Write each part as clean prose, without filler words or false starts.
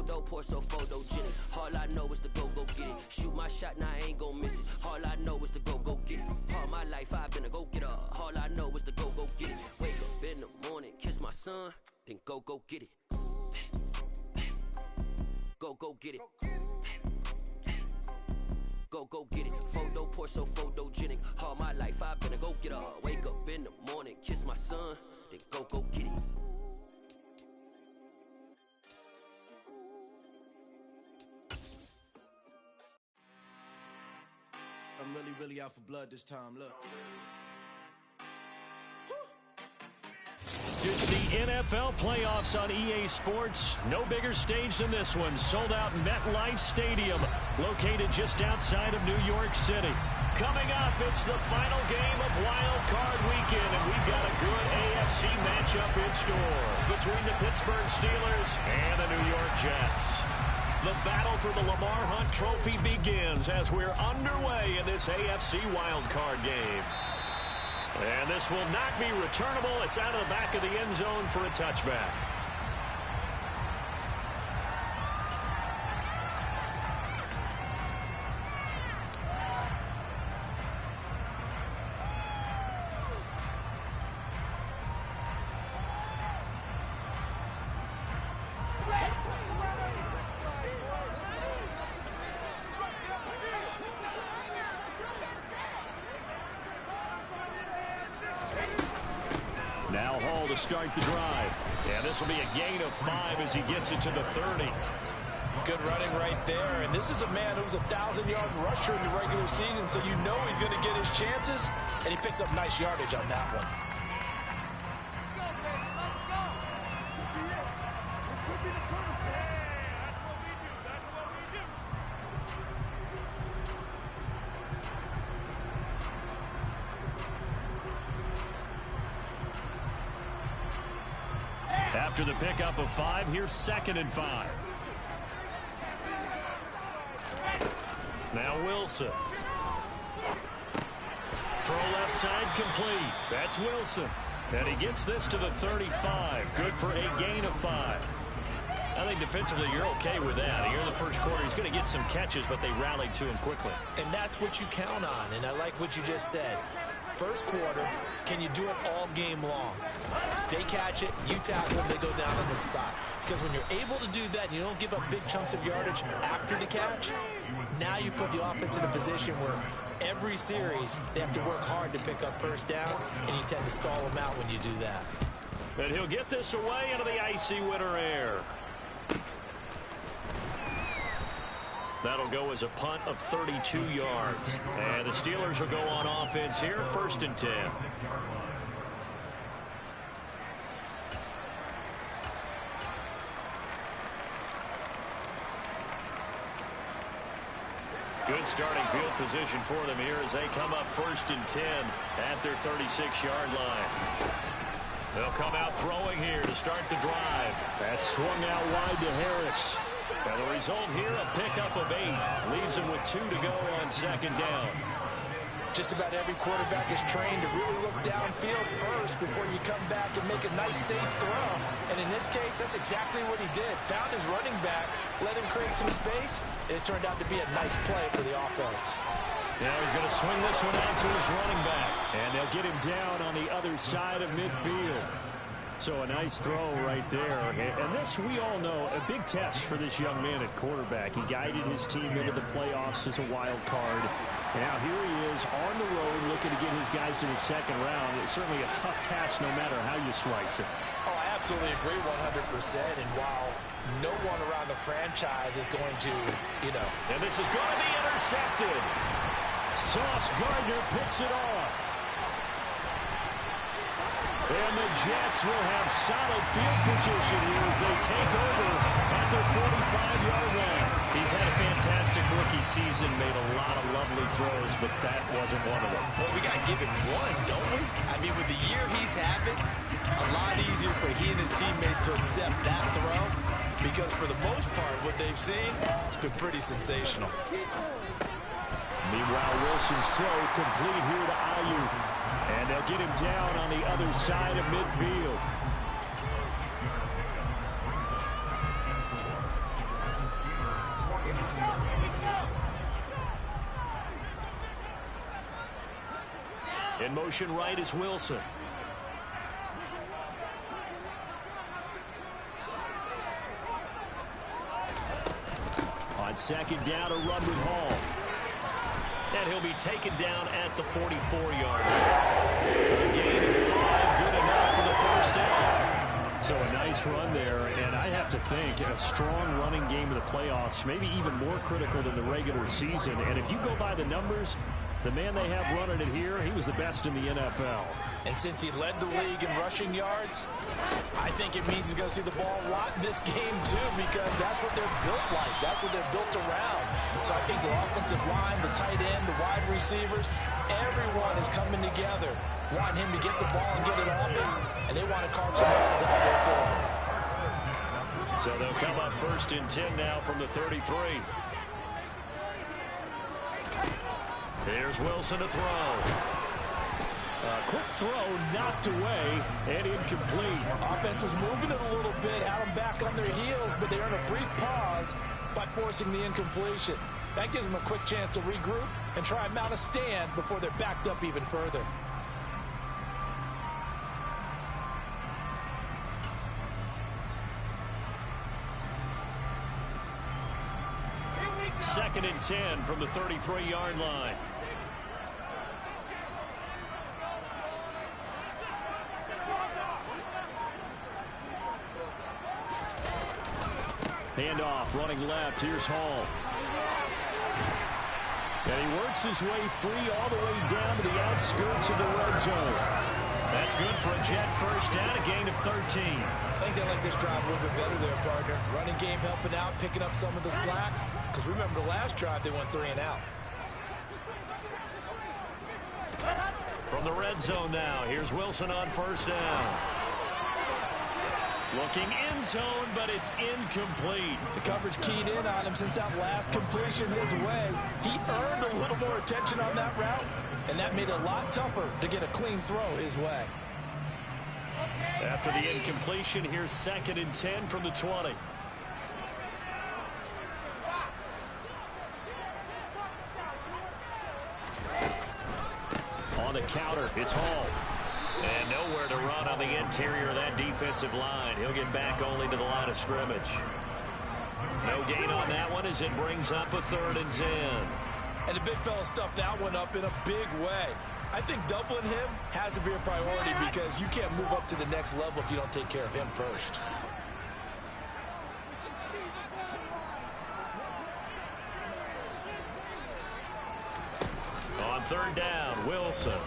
Photo, pour so photogenic. All I know is to go get it. Shoot my shot, now I ain't gon' miss it. All I know is to go get it. All my life I've been a go-getter. All I know is to go get it. Wake up in the morning, kiss my son, then go get it. Go get it. Go get it. Photo, pour so photogenic. All my life I've been a go-getter. Wake up in the morning, kiss my son, then go get it. I'm really out for blood this time, look. It's the NFL playoffs on EA Sports. No bigger stage than this one. Sold out MetLife Stadium, located just outside of New York City. Coming up, it's the final game of Wild Card Weekend, and we've got a good AFC matchup in store between the Pittsburgh Steelers and the New York Jets. The battle for the Lamar Hunt Trophy begins as we're underway in this AFC Wild Card game. And this will not be returnable. It's out of the back of the end zone for a touchback. Now Hall to start the drive. And this will be a gain of 5 as he gets it to the 30. Good running right there. And this is a man who was a 1,000-yard rusher in the regular season, so you know he's going to get his chances. And he picks up nice yardage on that one. After the pickup of 5, here's 2nd and 5. Now Wilson. Throw left side complete. That's Wilson. And he gets this to the 35. Good for a gain of 5. I think defensively you're okay with that. Here in the first quarter, he's going to get some catches, but they rallied to him quickly. And that's what you count on, and I like what you just said. First quarter, can you do it all game long? They catch it, you tackle them, they go down on the spot. Because when you're able to do that and you don't give up big chunks of yardage after the catch, now you put the offense in a position where every series they have to work hard to pick up first downs, and you tend to stall them out when you do that. And he'll get this away into the icy winter air. That'll go as a punt of 32 yards. And the Steelers will go on offense here, 1st and 10. Good starting field position for them here as they come up 1st and 10 at their 36-yard line. They'll come out throwing here to start the drive. That's swung out wide to Harris. And the result here, a pickup of 8. Leaves him with 2 to go on 2nd down. Just about every quarterback is trained to really look downfield first before you come back and make a nice, safe throw. And in this case, that's exactly what he did. Found his running back, let him create some space, and it turned out to be a nice play for the offense. Now he's going to swing this one out to his running back. And they'll get him down on the other side of midfield. So a nice throw right there. And this, we all know, a big test for this young man at quarterback. He guided his team into the playoffs as a wild card. And now here he is on the road looking to get his guys to the 2nd round. It's certainly a tough task no matter how you slice it. Oh, I absolutely agree 100%. And while no one around the franchise is going to, And this is going to be intercepted. Sauce Gardner picks it off. And the Jets will have solid field position here as they take over at their 45-yard line. He's had a fantastic rookie season, made a lot of lovely throws, but that wasn't one of them. Well, we got to give him one, don't we? I mean, with the year he's having, a lot easier for he and his teammates to accept that throw because for the most part, what they've seen, it's been pretty sensational. Meanwhile, Wilson's throw complete here to Ayuk. And they'll get him down on the other side of midfield. In motion right is Wilson. On second down, a run with Hall. And he'll be taken down at the 44-yard line. A gain of 5, good enough for the first down. So a nice run there, and I have to think a strong running game in the playoffs, maybe even more critical than the regular season. And if you go by the numbers, the man they have running it here, he was the best in the NFL. And since he led the league in rushing yards, I think it means he's going to see the ball a lot in this game too, because that's what they're built like. That's what they're built around. So I think the offensive line, the tight end, the wide receivers, everyone is coming together, wanting him to get the ball and get it off him, and they want to carve some balls out there for him. So they'll come up 1st and 10 now from the 33. Here's Wilson to throw. A quick throw knocked away and incomplete. Offense was moving it a little bit, had them back on their heels, but they earned a brief pause by forcing the incompletion. That gives them a quick chance to regroup and try and mount a stand before they're backed up even further. Second and 10 from the 33-yard line. Handoff, running left. Here's Hall. And he works his way free all the way down to the outskirts of the red zone. That's good for a Jet first down, a gain of 13. I think they like this drive a little bit better there, partner. Running game helping out, picking up some of the slack. Because remember, the last drive, they went 3 and out. From the red zone now, here's Wilson on first down. Looking end zone, but it's incomplete. The coverage keyed in on him since that last completion his way. He earned a little more attention on that route, and that made it a lot tougher to get a clean throw his way. After the incompletion, here's 2nd and 10 from the 20. On the counter, it's Hall. And nowhere to run on the interior of that defensive line. He'll get back only to the line of scrimmage. No gain on that one as it brings up a 3rd and 10. And the big fella stuffed that one up in a big way. I think doubling him has to be a priority because you can't move up to the next level if you don't take care of him first. On 3rd down, Wilson.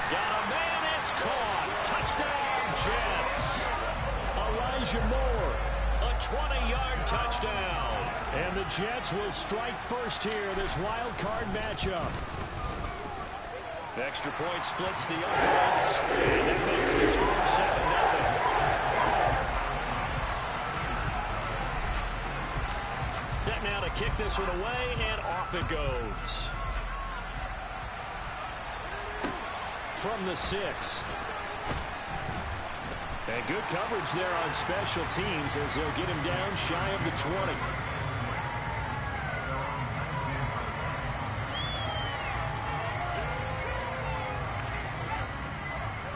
Got a man, it's caught. Touchdown, Jets. Elijah Moore, a 20-yard touchdown. And the Jets will strike first here, this wild card matchup. Extra point splits the opponents, and that makes the score 7-0. Set now to kick this one away, and off it goes. From the 6. And good coverage there on special teams as they'll get him down shy of the 20.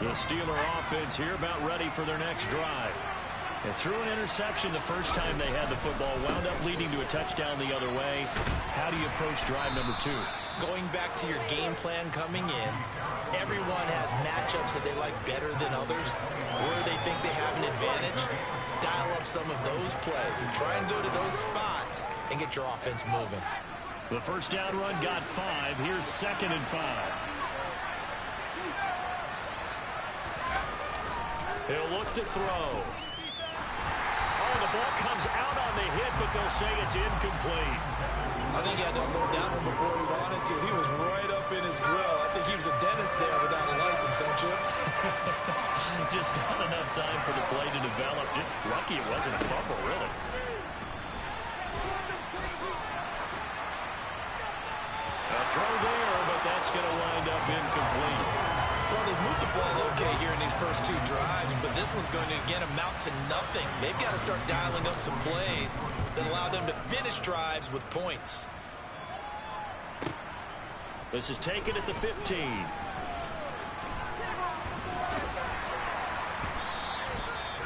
The Steeler offense here about ready for their next drive. And threw an interception the first time they had the football, wound up leading to a touchdown the other way. How do you approach drive number 2? Going back to your game plan coming in, everyone has matchups that they like better than others, where they think they have an advantage. Dial up some of those plays. Try and go to those spots and get your offense moving. The first down run got 5. Here's 2nd and 5. He'll look to throw. Oh, the ball comes out on the hit, but they'll say it's incomplete. I think he had to unload that one before he wanted to. He was right up in his grill. I think he was a dentist there without a license, don't you? Just not enough time for the play to develop. Just lucky it wasn't a fumble, really. A throw there, but that's going to wind up incomplete. Well, they've moved the ball okay here in these first 2 drives, but this one's going to, again, amount to nothing. They've got to start dialing up some plays that allow them to finish drives with points. This is taken at the 15.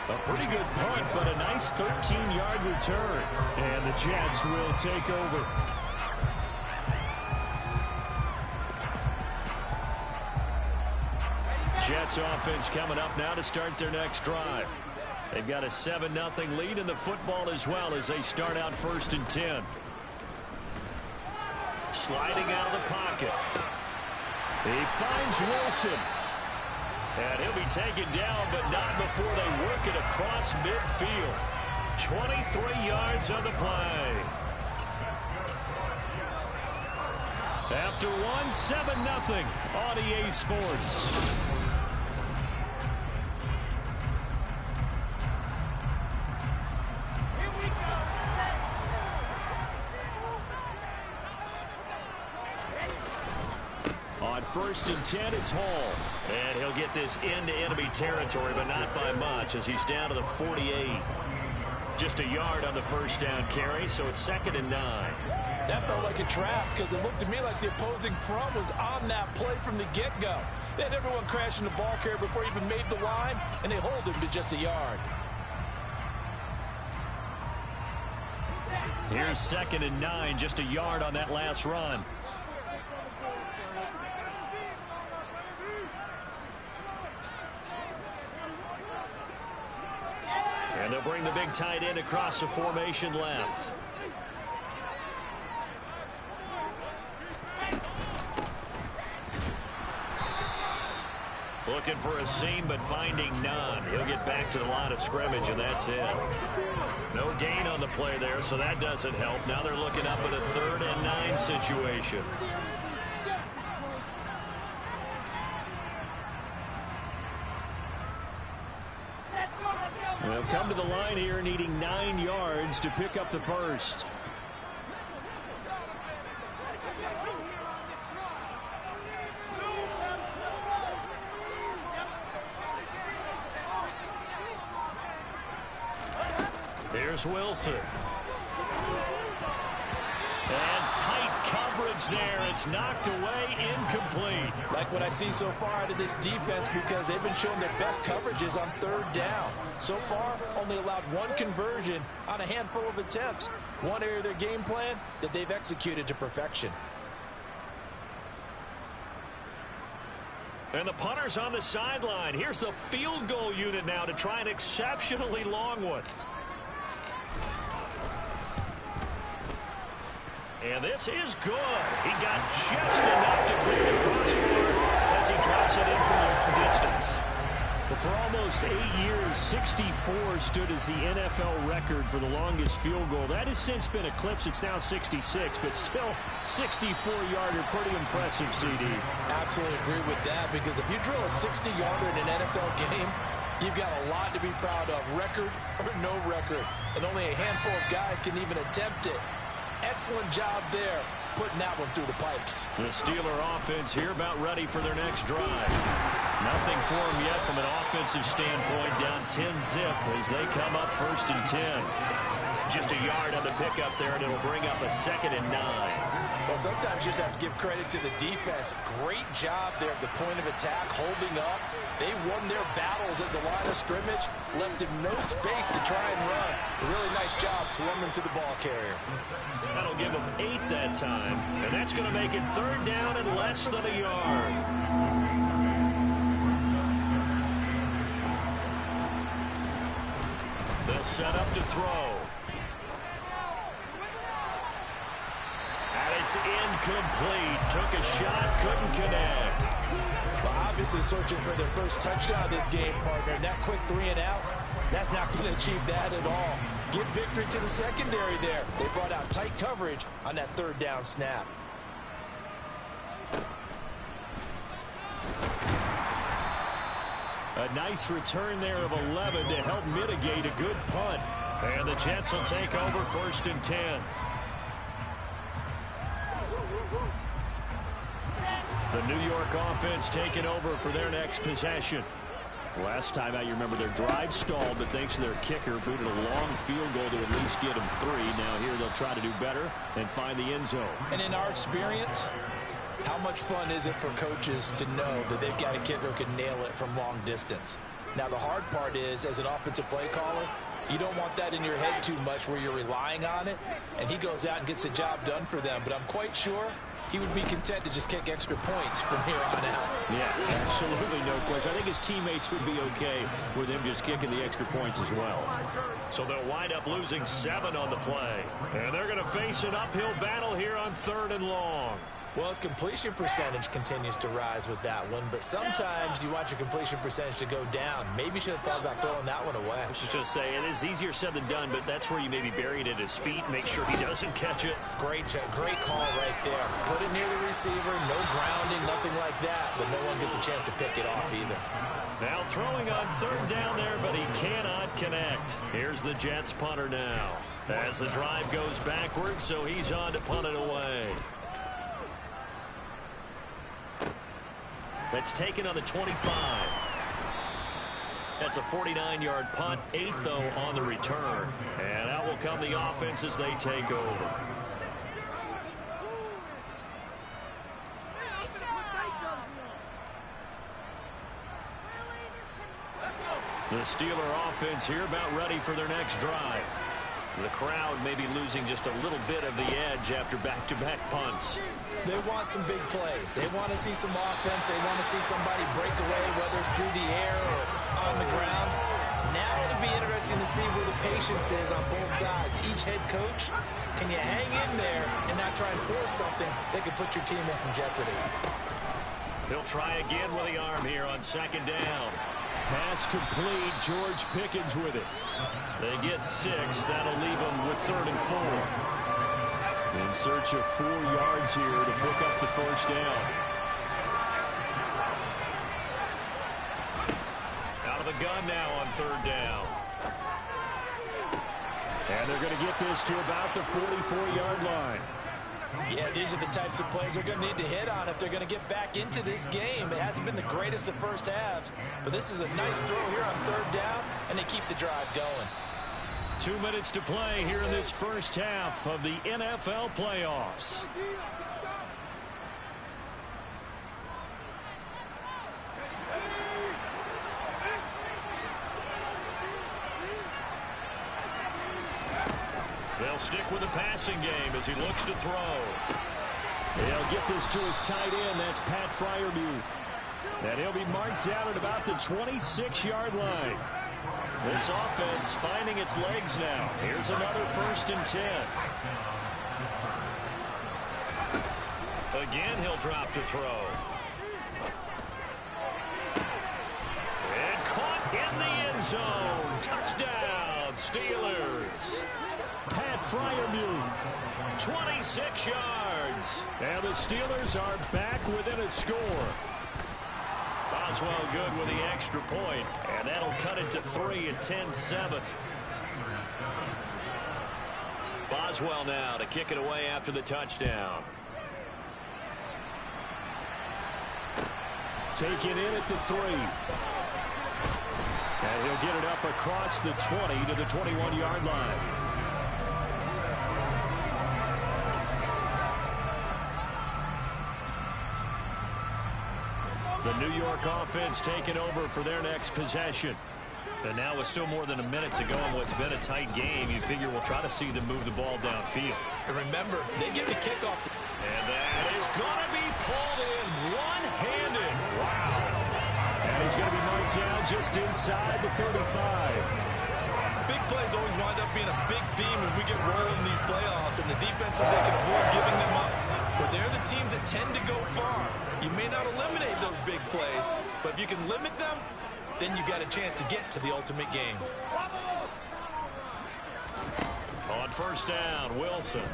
A pretty good punt, but a nice 13-yard return. And the Jets will take over. Jets offense coming up now to start their next drive. They've got a 7-0 lead in the football as well as they start out 1st and 10. Sliding out of the pocket. He finds Wilson. And he'll be taken down, but not before they work it across midfield. 23 yards on the play. After one, 7-0 on EA Sports. On 1st and 10, it's Hall. And he'll get this into enemy territory, but not by much as he's down to the 48. Just a yard on the first down carry, so it's 2nd and 9. That felt like a trap because it looked to me like the opposing front was on that play from the get-go. They had everyone crashing the ball carrier before he even made the line, and they hold him to just a yard. Here's 2nd and 9, just a yard on that last run. And they'll bring the big tight end across the formation left. Looking for a seam, but finding none. He'll get back to the line of scrimmage, and that's it. No gain on the play there, so that doesn't help. Now they're looking up at a 3rd and 9 situation. They'll come to the line here needing 9 yards to pick up the first. Here's Wilson. And tight coverage there. It's knocked away, incomplete. Like what I see so far out of this defense because they've been showing their best coverages on 3rd down. So far, only allowed 1 conversion on a handful of attempts. One area of their game plan that they've executed to perfection. And the punter's on the sideline. Here's the field goal unit now to try an exceptionally long one. And this is good. He got just enough to clear the crossbar as he drops it in from a distance. Well, for almost 8 years, 64 stood as the NFL record for the longest field goal. That has since been eclipsed. It's now 66, but still 64-yarder. Pretty impressive, CD. Absolutely agree with that because if you drill a 60-yarder in an NFL game, you've got a lot to be proud of, record or no record. And only a handful of guys can even attempt it. Excellent job there, putting that one through the pipes. The Steeler offense here about ready for their next drive. Nothing for them yet from an offensive standpoint, down 10-zip as they come up 1st and 10. Just a yard on the pickup there, and it'll bring up a 2nd and 9. Well, sometimes you just have to give credit to the defense. Great job there at the point of attack, holding up. They won their battles at the line of scrimmage, left him no space to try and run. A really nice job swarming to the ball carrier. That'll give them 8 that time, and that's going to make it 3rd down and less than a yard. They'll set up to throw. And it's incomplete. Took a shot, couldn't connect. Well, obviously searching for their first touchdown of this game, partner. And that quick 3 and out, that's not going to achieve that at all. Give victory to the secondary there. They brought out tight coverage on that 3rd down snap. A nice return there of 11 to help mitigate a good punt. And the Jets will take over 1st and 10. The New York offense taking over for their next possession. Last time out, you remember their drive stalled, but thanks to their kicker, booted a long field goal to at least get them 3. Now here they'll try to do better and find the end zone. And in our experience, How much fun is it for coaches to know that they've got a kicker who can nail it from long distance? Now, the hard part is, as an offensive play caller, you don't want that in your head too much where you're relying on it, and he goes out and gets the job done for them. But I'm quite sure he would be content to just kick extra points from here on out. Yeah, absolutely no question. I think his teammates would be okay with him just kicking the extra points as well. So they'll wind up losing 7 on the play. And they're going to face an uphill battle here on 3rd and long. Well, his completion percentage continues to rise with that one, but sometimes you want your completion percentage to go down. Maybe you should have thought about throwing that one away. I was just say, it is easier said than done, but that's where you maybe bury it at his feet, make sure he doesn't catch it. Great call right there. Put it near the receiver, no grounding, nothing like that, but no one gets a chance to pick it off either. Now throwing on 3rd down there, but he cannot connect. Here's the Jets punter now. As the drive goes backwards, so he's on to punt it away. That's taken on the 25. That's a 49-yard punt, 8 though on the return. And out will come the offense as they take over. The Steeler offense here about ready for their next drive. The crowd may be losing just a little bit of the edge after back-to-back punts. They want some big plays. They want to see some offense. They want to see somebody break away, whether it's through the air or on the ground. Now it'll be interesting to see where the patience is on both sides. Each head coach, can you hang in there and not try and force something that could put your team in some jeopardy? He'll try again with the arm here on 2nd down. Pass complete. George Pickens with it. They get 6. That'll leave them with 3rd and 4. In search of 4 yards here to pick up the 1st down. Out of the gun now on 3rd down. And they're going to get this to about the 44-yard line. Yeah, these are the types of plays they're going to need to hit on if they're going to get back into this game. It hasn't been the greatest of first halves, but this is a nice throw here on 3rd down, and they keep the drive going. 2 minutes to play here in this first half of the NFL playoffs. They'll stick with the passing game as he looks to throw. They'll get this to his tight end. That's Pat Freiermuth. And he'll be marked down at about the 26-yard line. This offense finding its legs now. Here's another 1st and 10. Again, he'll drop to throw. And caught in the end zone. Touchdown, Steelers. Pat Freiermuth. 26 yards. And the Steelers are back within a score. Boswell good with the extra point, and that'll cut it to 3 at 10-7. Boswell now to kick it away after the touchdown. Taken in at the 3. And he'll get it up across the 20 to the 21-yard line. The New York offense taking over for their next possession. And now with still more than a minute to go in what's been a tight game, you figure we'll try to see them move the ball downfield. And remember, they get the kickoff. And that is going to be pulled in one-handed. Wow. And he's going to be marked down just inside the 35. Big plays always wind up being a big theme as we get rolling in these playoffs, and the defenses, they can avoid giving them up. But they're the teams that tend to go far. You may not eliminate those big plays, but if you can limit them, then you got a chance to get to the ultimate game. On 1st down, Wilson.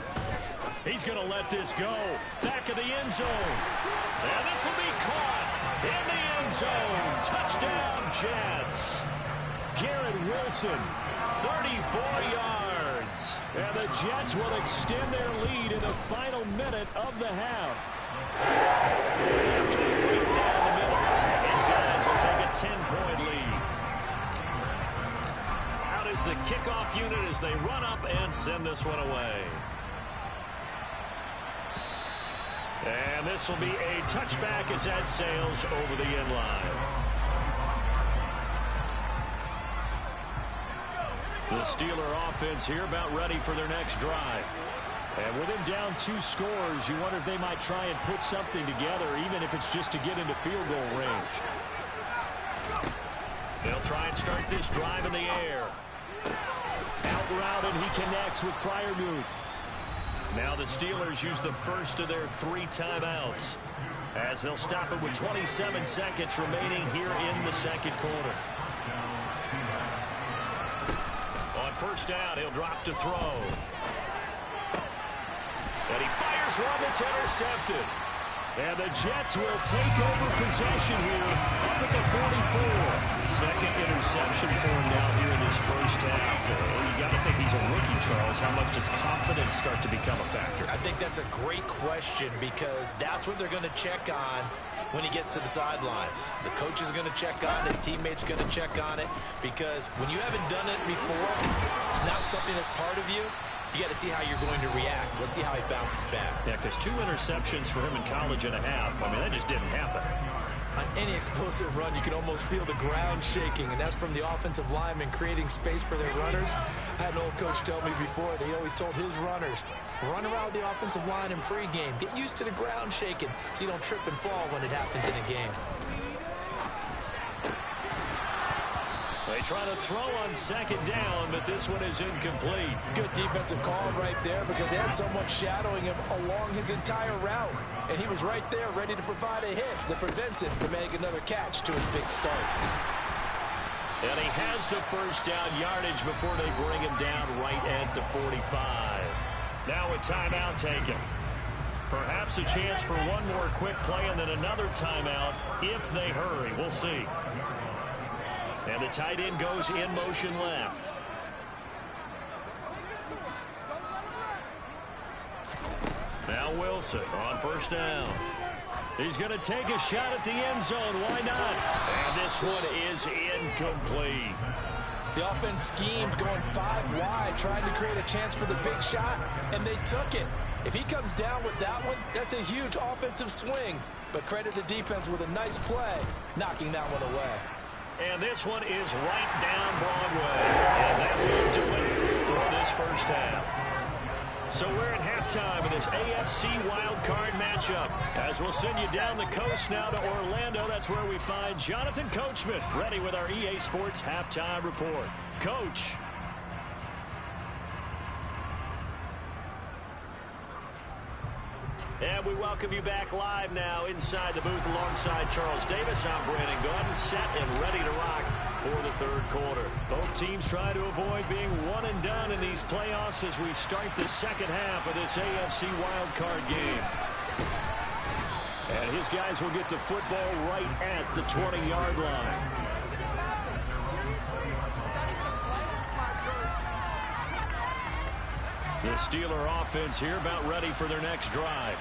He's going to let this go. Back of the end zone. And this will be caught in the end zone. Touchdown, Jets. Garrett Wilson. 34 yards. And the Jets will extend their lead in the final minute of the half. After the break down the middle, these guys will take a 10-point lead. Out is the kickoff unit as they run up and send this one away. And this will be a touchback as that sails over the end line. The Steeler offense here about ready for their next drive. And with him down 2 scores, you wonder if they might try and put something together, even if it's just to get into field goal range. They'll try and start this drive in the air. Out route, and he connects with Freiermuth. Now the Steelers use the first of their 3 timeouts, as they'll stop it with 27 seconds remaining here in the second quarter. On first down, he'll drop to throw. And he fires one that's intercepted. And the Jets will take over possession here up at the 44. Second interception for him now here in his first half. You got to think he's a rookie, Charles. How much does confidence start to become a factor? I think that's a great question, because that's what they're going to check on when he gets to the sidelines. The coach is going to check on it. His teammates are going to check on it, because when you haven't done it before, it's not something that's part of you. You got to see how you're going to react. Let's see how he bounces back. Yeah, because 2 interceptions for him in college and a half. I mean, that just didn't happen. On any explosive run, you can almost feel the ground shaking, and that's from the offensive linemen creating space for their runners. I had an old coach tell me before, they always told his runners, run around the offensive line in pregame. Get used to the ground shaking so you don't trip and fall when it happens in a game. They try to throw on second down, but this one is incomplete. Good defensive call right there, because they had someone shadowing him along his entire route. And he was right there ready to provide a hit that prevents him from making another catch to his big start. And he has the first down yardage before they bring him down right at the 45. Now a timeout taken. Perhaps a chance for one more quick play and then another timeout if they hurry. We'll see. And the tight end goes in motion left. Now Wilson on first down. He's going to take a shot at the end zone. Why not? And this one is incomplete. The offense schemed going 5 wide, trying to create a chance for the big shot, and they took it. If he comes down with that one, that's a huge offensive swing. But credit the defense with a nice play, knocking that one away. And this one is right down Broadway. And that will do it for this first half. So we're at halftime of this AFC wildcard matchup. As we'll send you down the coast now to Orlando, that's where we find Jonathan Coachman, ready with our EA Sports halftime report. Coach. And we welcome you back live now inside the booth alongside Charles Davis. I'm Brandon Gordon, set and ready to rock for the third quarter. Both teams try to avoid being one and done in these playoffs as we start the second half of this AFC wildcard game. And his guys will get the football right at the 20-yard line. The Steeler offense here about ready for their next drive.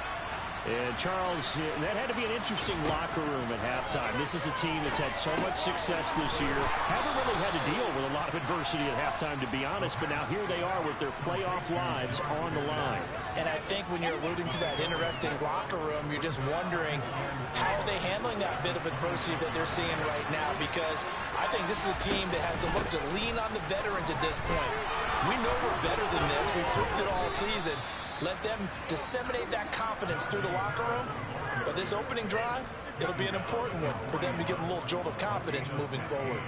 And Charles, that had to be an interesting locker room at halftime. This is a team that's had so much success this year. Haven't really had to deal with a lot of adversity at halftime, to be honest, but now here they are with their playoff lives on the line. And I think when you're alluding to that interesting locker room, you're just wondering how are they handling that bit of adversity that they're seeing right now, because I think this is a team that has to look to lean on the veterans at this point. We know we're better than this. We've proved it all season. Let them disseminate that confidence through the locker room. But this opening drive, it'll be an important one for them to give them a little jolt of confidence moving forward.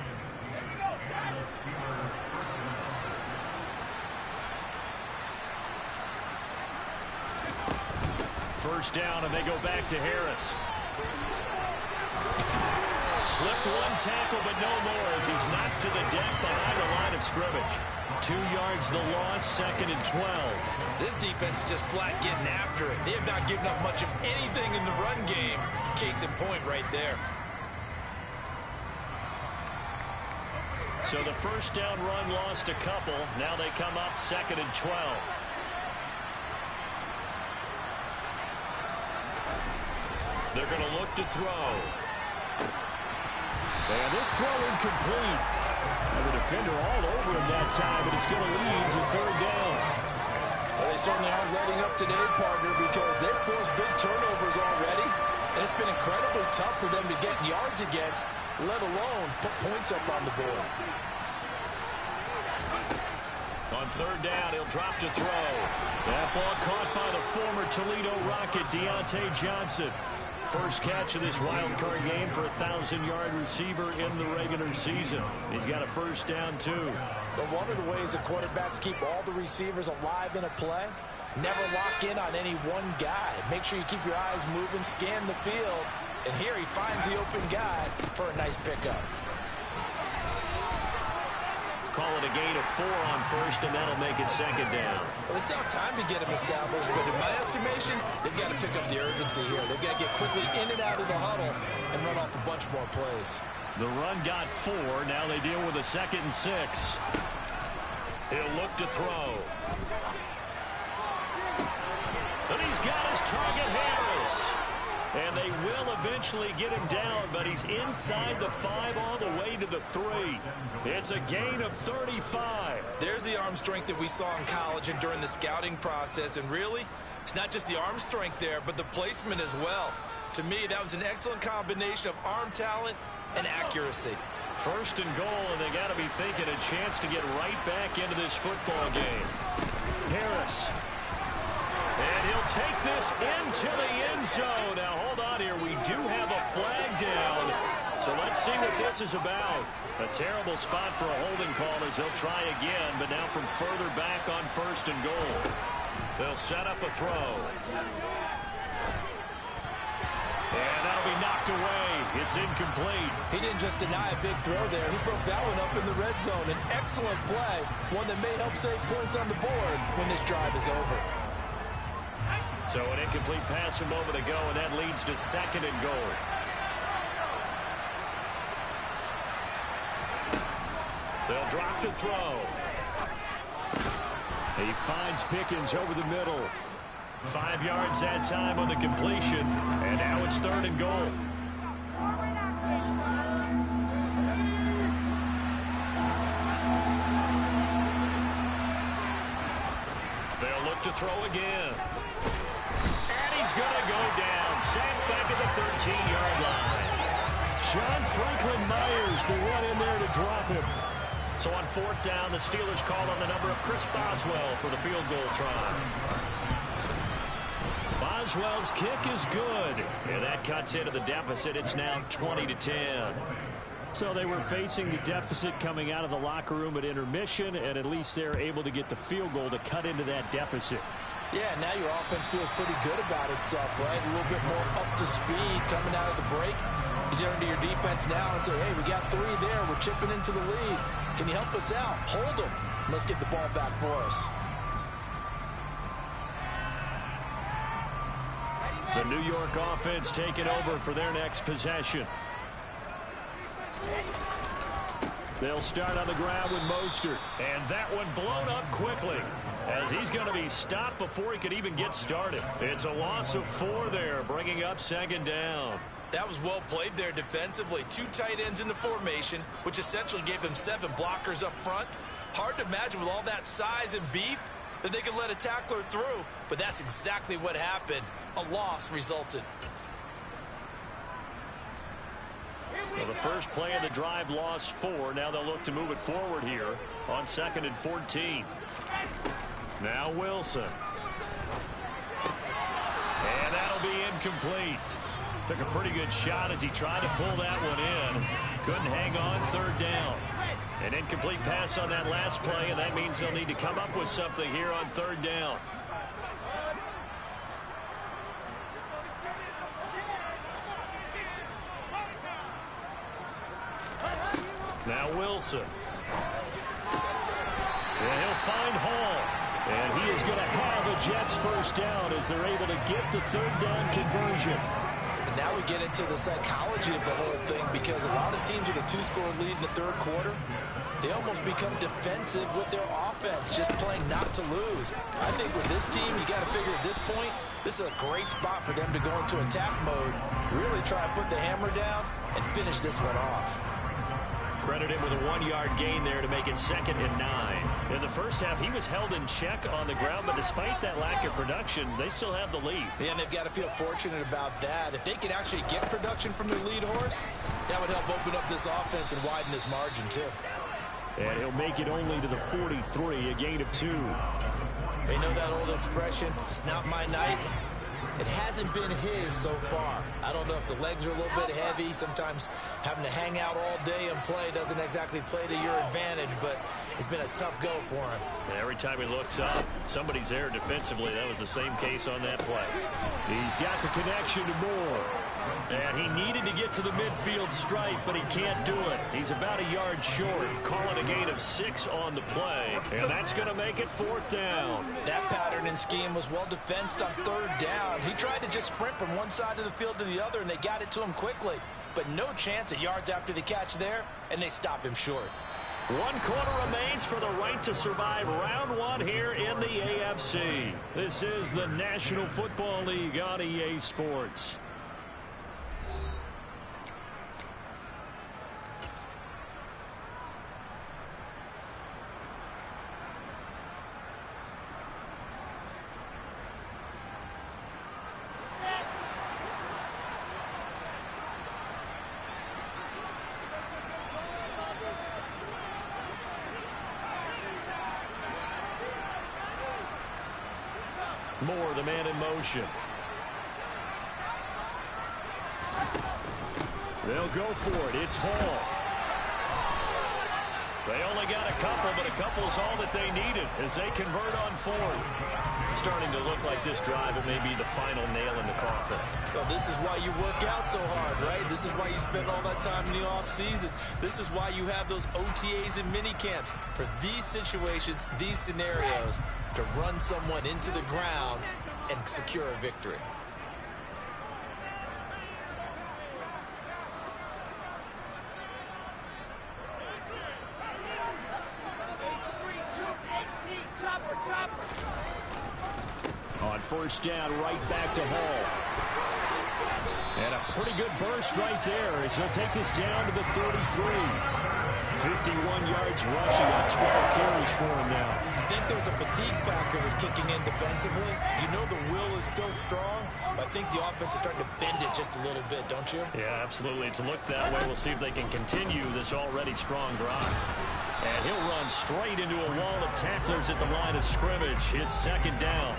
First down, and they go back to Harris. Slipped one tackle, but no more as he's knocked to the deck behind the line of scrimmage. 2 yards the loss, 2nd and 12. This defense is just flat getting after it. They have not given up much of anything in the run game. Case in point right there. So the first down run lost a couple. Now they come up 2nd and 12. They're going to look to throw. And this throw incomplete. And the defender all over him that time, but it's going to lead to 3rd down. Well, they certainly aren't letting up today, partner, because they've forced big turnovers already, and it's been incredibly tough for them to get yards against, let alone put points up on the board. On third down, he'll drop to throw. That ball caught by the former Toledo Rocket, Deontay Johnson. First catch of this wild card game for a 1,000-yard receiver in the regular season. He's got a first down, too. But one of the ways that quarterbacks keep all the receivers alive in a play, never lock in on any one guy. Make sure you keep your eyes moving, scan the field, and here he finds the open guy for a nice pickup. Call it a gain of 4 on first, and that'll make it second down. Well, they still have time to get him established, but in my estimation, they've got to pick up the urgency here. They've got to get quickly in and out of the huddle and run off a bunch more plays. The run got 4. Now they deal with a 2nd and 6. He'll look to throw. And he's got his target, Harris. And they will eventually get him down, but he's inside the 5 all the way to the 3. It's a gain of 35. There's the arm strength that we saw in college and during the scouting process. And really, it's not just the arm strength there, but the placement as well. To me, that was an excellent combination of arm talent and accuracy. First and goal, and they got to be thinking a chance to get right back into this football game. Harris. And he'll take this into the end zone. Now, hold on here. We do have a flag down. So let's see what this is about. A terrible spot for a holding call as they'll try again, but now from further back on first and goal. They'll set up a throw. And that'll be knocked away. It's incomplete. He didn't just deny a big throw there. He broke that one up in the red zone. An excellent play, one that may help save points on the board when this drive is over. So an incomplete pass a moment ago, and that leads to second and goal. They'll drop to throw. He finds Pickens over the middle. 5 yards that time on the completion, and now it's third and goal. They'll look to throw again. And he's going to go down. Sacked back at the 13-yard line. John Franklin Myers, the one in there to drop him. So on fourth down, the Steelers call on the number of Chris Boswell for the field goal try. Boswell's kick is good, and that cuts into the deficit. It's now 20-10. So they were facing the deficit coming out of the locker room at intermission, and at least they're able to get the field goal to cut into that deficit. Yeah, now your offense feels pretty good about itself, right? A little bit more up to speed coming out of the break. You turn to your defense now and say, hey, we got 3 there. We're chipping into the lead. Can you help us out? Hold them. Let's get the ball back for us. The New York offense taking over for their next possession. They'll start on the ground with Mostert. And that one blown up quickly as he's going to be stopped before he could even get started. It's a loss of 4 there, bringing up second down. That was well played there defensively. 2 tight ends in the formation, which essentially gave them 7 blockers up front. Hard to imagine with all that size and beef that they could let a tackler through, but that's exactly what happened. A loss resulted. Well, the first play of the drive lost 4. Now they'll look to move it forward here on 2nd and 14. Now Wilson. And that'll be incomplete. Took a pretty good shot as he tried to pull that one in. Couldn't hang on, third down. An incomplete pass on that last play, and that means they'll need to come up with something here on third down. Now Wilson. And he'll find Hall. And he is going to have a Jets first down as they're able to get the third down conversion. And now we get into the psychology of the whole thing, because a lot of teams with a 2-score lead in the third quarter, they almost become defensive with their offense, just playing not to lose. I think with this team, you got to figure at this point, this is a great spot for them to go into attack mode, really try to put the hammer down and finish this one off. Credit him with a 1-yard gain there to make it 2nd and 9. In the first half, he was held in check on the ground, but despite that lack of production, they still have the lead. Yeah, and they've got to feel fortunate about that. If they could actually get production from their lead horse, that would help open up this offense and widen this margin too. And he'll make it only to the 43, a gain of 2. They know that old expression, it's not my night. It hasn't been his so far. I don't know if the legs are a little bit heavy. Sometimes having to hang out all day and play doesn't exactly play to your advantage, but it's been a tough go for him. And every time he looks up, somebody's there defensively. That was the same case on that play. He's got the connection to Moore. And he needed to get to the midfield stripe, but he can't do it. He's about a yard short, calling a gain of 6 on the play. And that's going to make it 4th down. That pattern and scheme was well defensed on 3rd down. He tried to just sprint from one side of the field to the other, and they got it to him quickly. But no chance at yards after the catch there, and they stop him short. 1 quarter remains for the right to survive round 1 here in the AFC. This is the National Football League on EA Sports. Moore, the man in motion. They'll go for it. It's Hall. They only got a couple, but a couple's all that they needed as they convert on 4th. Starting to look like this drive, it may be the final nail in the coffin. Well, this is why you work out so hard, right? This is why you spend all that time in the offseason. This is why you have those OTAs and mini camps. For these situations, these scenarios, to run someone into the ground and secure a victory. On 1st down, right back to Hall. And a pretty good burst right there as he'll take this down to the 33. 51 yards rushing on 12 carries for him now. I think there's a fatigue factor that's kicking in defensively. You know the will is still strong, but I think the offense is starting to bend it just a little bit, don't you? Yeah, absolutely. It's looked that way. We'll see if they can continue this already strong drive. And he'll run straight into a wall of tacklers at the line of scrimmage. It's 2nd down.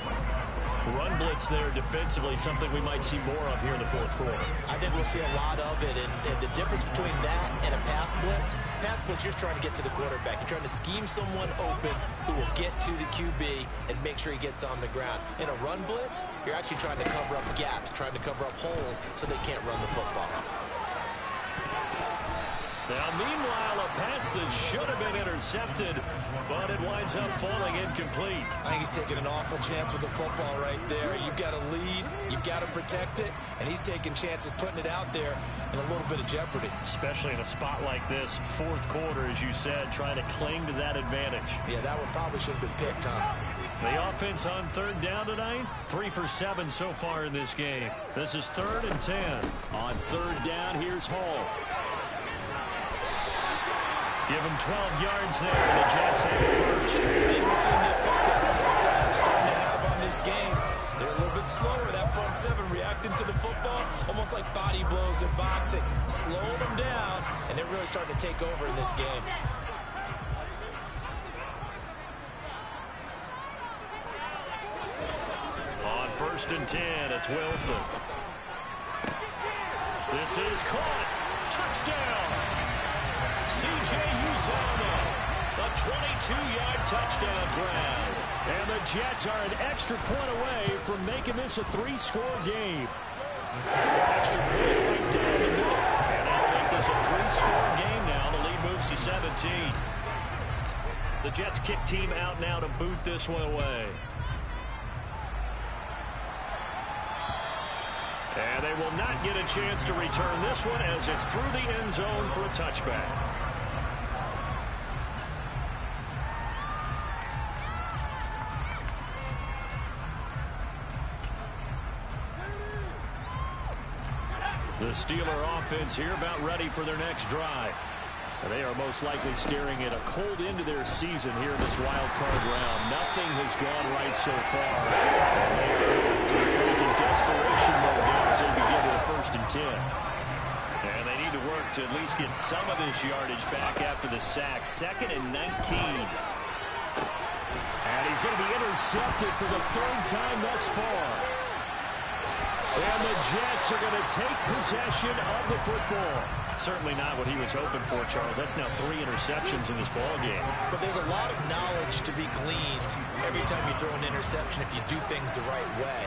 Run blitz there defensively, something we might see more of here in the 4th quarter. I think we'll see a lot of it, and the difference between that and a pass blitz, you're just trying to get to the quarterback. You're trying to scheme someone open who will get to the QB and make sure he gets on the ground. In a run blitz, you're actually trying to cover up gaps, trying to cover up holes so they can't run the football. Now, meanwhile, a pass that should have been intercepted, but it winds up falling incomplete. I think he's taking an awful chance with the football right there. You've got to lead, you've got to protect it, and he's taking chances putting it out there in a little bit of jeopardy. Especially in a spot like this, 4th quarter, as you said, trying to cling to that advantage. Yeah, that one probably should have been picked, huh? The offense on 3rd down tonight, 3 for 7 so far in this game. This is 3rd and 10. On 3rd down, here's Hall. Give him 12 yards there, and the Jets have the first. They've been seeing the effect that runs like that are starting to have on this game. They're a little bit slower, that front 7, reacting to the football, almost like body blows in boxing. Slowing them down, and they're really starting to take over in this game. On 1st and 10, it's Wilson. This is caught. Touchdown. C.J. Uzomah, a 22-yard touchdown grab. And the Jets are an extra point away from making this a 3-score game. Extra point right down the middle. And that'll make this a 3-score game now. The lead moves to 17. The Jets kick team out now to boot this one away. And they will not get a chance to return this one as it's through the end zone for a touchback. The Steeler offense here about ready for their next drive. They are most likely staring at a cold end to their season here in this wild card round. Nothing has gone right so far. They are in desperation mode now as they begin with a 1st and 10. And they need to work to at least get some of this yardage back after the sack. 2nd and 19. And he's going to be intercepted for the 3rd time thus far. And the Jets are going to take possession of the football. Certainly not what he was hoping for, Charles. That's now 3 interceptions in this ball game. But there's a lot of knowledge to be gleaned every time you throw an interception if you do things the right way.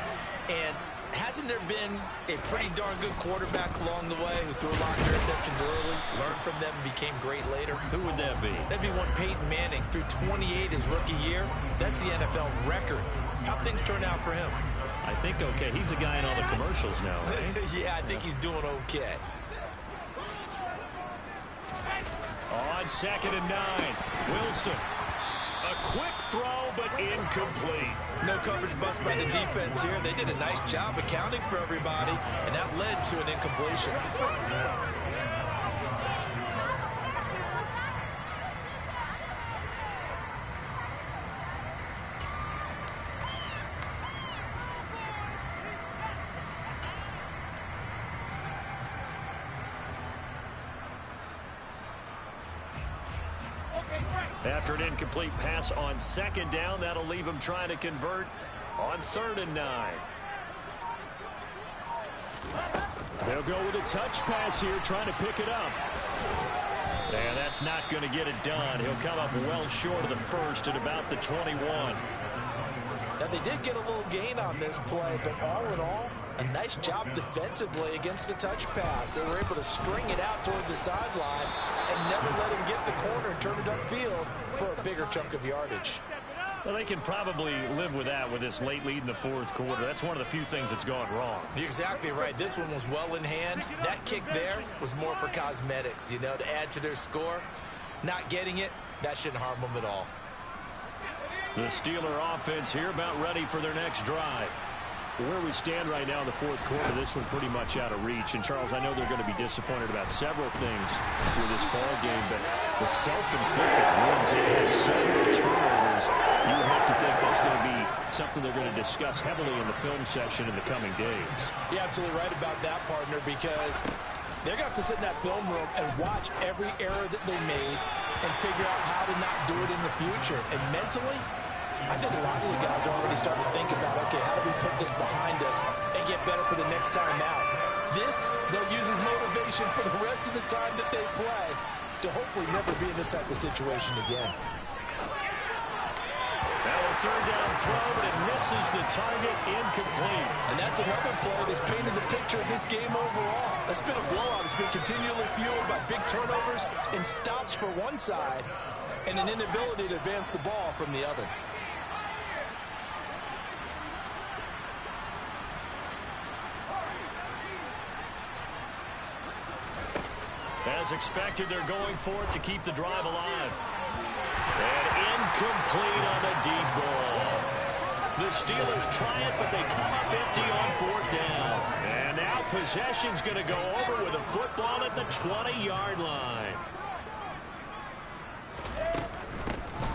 And hasn't there been a pretty darn good quarterback along the way who threw a lot of interceptions early, learned from them, and became great later? Who would that be? That'd be one Peyton Manning. Threw 28 his rookie year. That's the NFL record. How'd things turn out for him? I think okay. He's the guy in all the commercials now, right? Yeah, I think he's doing okay. On 2nd and 9, Wilson. A quick throw, but incomplete. No coverage bust by the defense here. They did a nice job accounting for everybody, and that led to an incompletion. After an incomplete pass on 2nd down, that'll leave him trying to convert on 3rd and 9. They'll go with a touch pass here, trying to pick it up. And that's not going to get it done. He'll come up well short of the 1st at about the 21. Now, they did get a little gain on this play, but all in all, a nice job defensively against the touch pass. They were able to string it out towards the sideline and never let him get the corner and turn it upfield for a bigger chunk of yardage. Well, they can probably live with that with this late lead in the 4th quarter. That's one of the few things that's gone wrong. You're exactly right. This one was well in hand. That kick there was more for cosmetics, you know, to add to their score. Not getting it, that shouldn't harm them at all. The Steeler offense here about ready for their next drive. Where we stand right now in the 4th quarter, this one pretty much out of reach. And, Charles, I know they're going to be disappointed about several things with this ball game, but the self-inflicted wins, they had several turnovers. You would have to think that's going to be something they're going to discuss heavily in the film session in the coming days. You're absolutely right about that, partner, because they're going to have to sit in that film room and watch every error that they made and figure out how to not do it in the future. And mentally, I think a lot of the guys are already starting to think about, okay, how do we put this behind us and get better for the next time out? This, they'll use as motivation for the rest of the time that they play to hopefully never be in this type of situation again. Now a 3rd down throw, but it misses the target, incomplete. And that's another play that's painted the picture of this game overall. It's been a blowout. It's been continually fueled by big turnovers and stops for one side and an inability to advance the ball from the other. As expected, they're going for it to keep the drive alive. And incomplete on the deep ball. The Steelers try it, but they come up empty on 4th down. And now possession's going to go over with a football at the 20-yard line.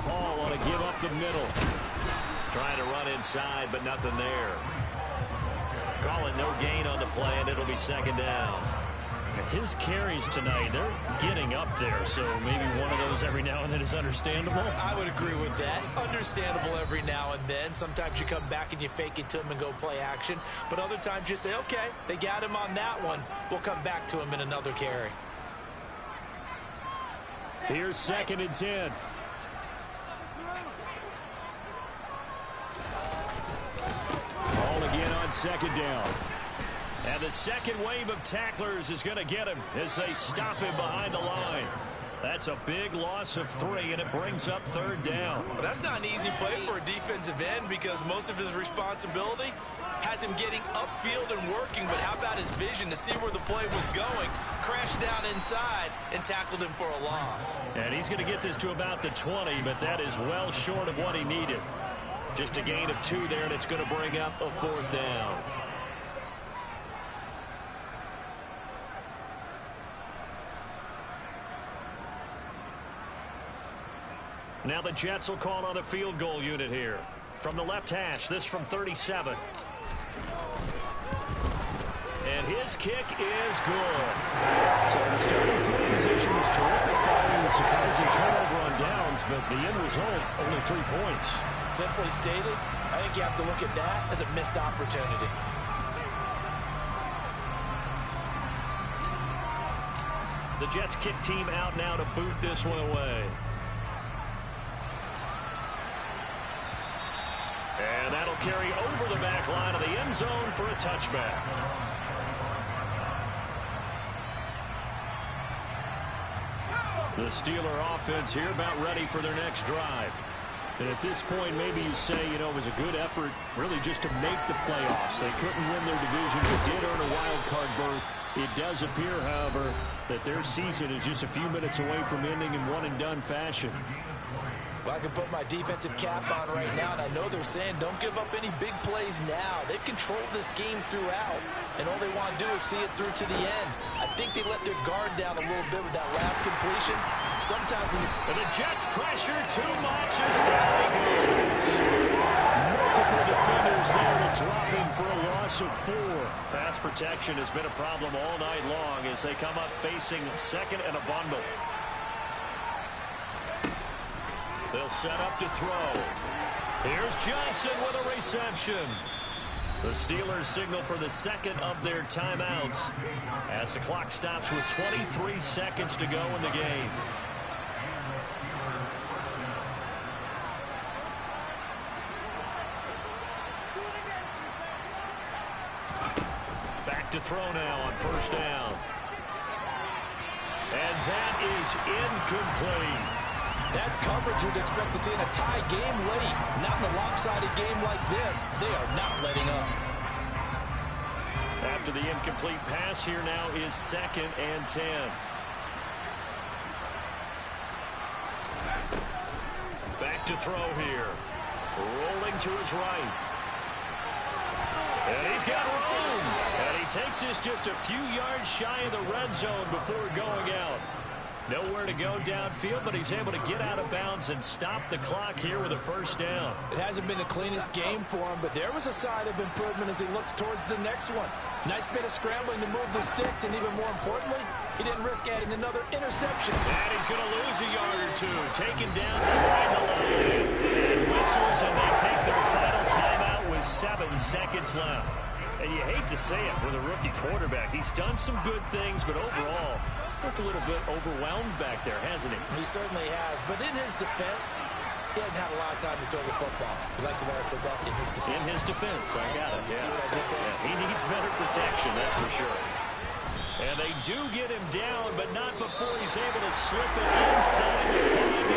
Ball want to give up the middle. Trying to run inside, but nothing there. Call it no gain on the play, and it'll be 2nd down. His carries tonight, they're getting up there, so maybe one of those every now and then is understandable. I would agree with that. Understandable every now and then. Sometimes you come back and you fake it to him and go play action. But other times you say, okay, they got him on that one. We'll come back to him in another carry. Here's 2nd and 10. Ball again on 2nd down. And the second wave of tacklers is going to get him as they stop him behind the line. That's a big loss of 3, and it brings up 3rd down. Well, that's not an easy play for a defensive end because most of his responsibility has him getting upfield and working, but how about his vision to see where the play was going, crashed down inside, and tackled him for a loss. And he's going to get this to about the 20, but that is well short of what he needed. Just a gain of 2 there, and it's going to bring up a 4th down. Now the Jets will call on the field goal unit here. From the left hash, this from 37. And his kick is good. So the starting field position was terrific following the surprising turnover on downs, but the end result, only 3 points. Simply stated, I think you have to look at that as a missed opportunity. The Jets kick team out now to boot this one away. And that'll carry over the back line of the end zone for a touchback. The Steeler offense here about ready for their next drive. And at this point, maybe you say, you know, it was a good effort really just to make the playoffs. They couldn't win their division, but did earn a wild card berth. It does appear, however, that their season is just a few minutes away from ending in one-and-done fashion. Well, I can put my defensive cap on right now, and I know they're saying don't give up any big plays now. They've controlled this game throughout, and all they want to do is see it through to the end. I think they let their guard down a little bit with that last completion. Sometimes when and the Jets pressure too much as down he goes. Multiple defenders there to drop him for a loss of 4. Pass protection has been a problem all night long as they come up facing second and a bundle. They'll set up to throw. Here's Johnson with a reception. The Steelers signal for the second of their timeouts as the clock stops with 23 seconds to go in the game. Back to throw now on first down. And that is incomplete. that's coverage you'd expect to see in a tie game late. Not in a lopsided game like this. They are not letting up. After the incomplete pass, here now is 2nd and 10. Back to throw here. Rolling to his right. And he's got room. And he takes this just a few yards shy of the red zone before going out. Nowhere to go downfield, but he's able to get out of bounds and stop the clock here with a first down. It hasn't been the cleanest game for him, but there was a sign of improvement as he looks towards the next one. Nice bit of scrambling to move the sticks, and even more importantly, he didn't risk adding another interception. And he's going to lose a yard or two. Taken down behind the line. And whistles, and they take their final timeout with 7 seconds left. And you hate to say it with a rookie quarterback. He's done some good things, but overall, looked a little bit overwhelmed back there, hasn't he? He certainly has, but in his defense, he hadn't had a lot of time to throw the football. You like the way I said that? In his defense. In his defense, I got it. You see what I did there? Yeah, he needs better protection, that's for sure. And they do get him down, but not before he's able to slip it inside the 5.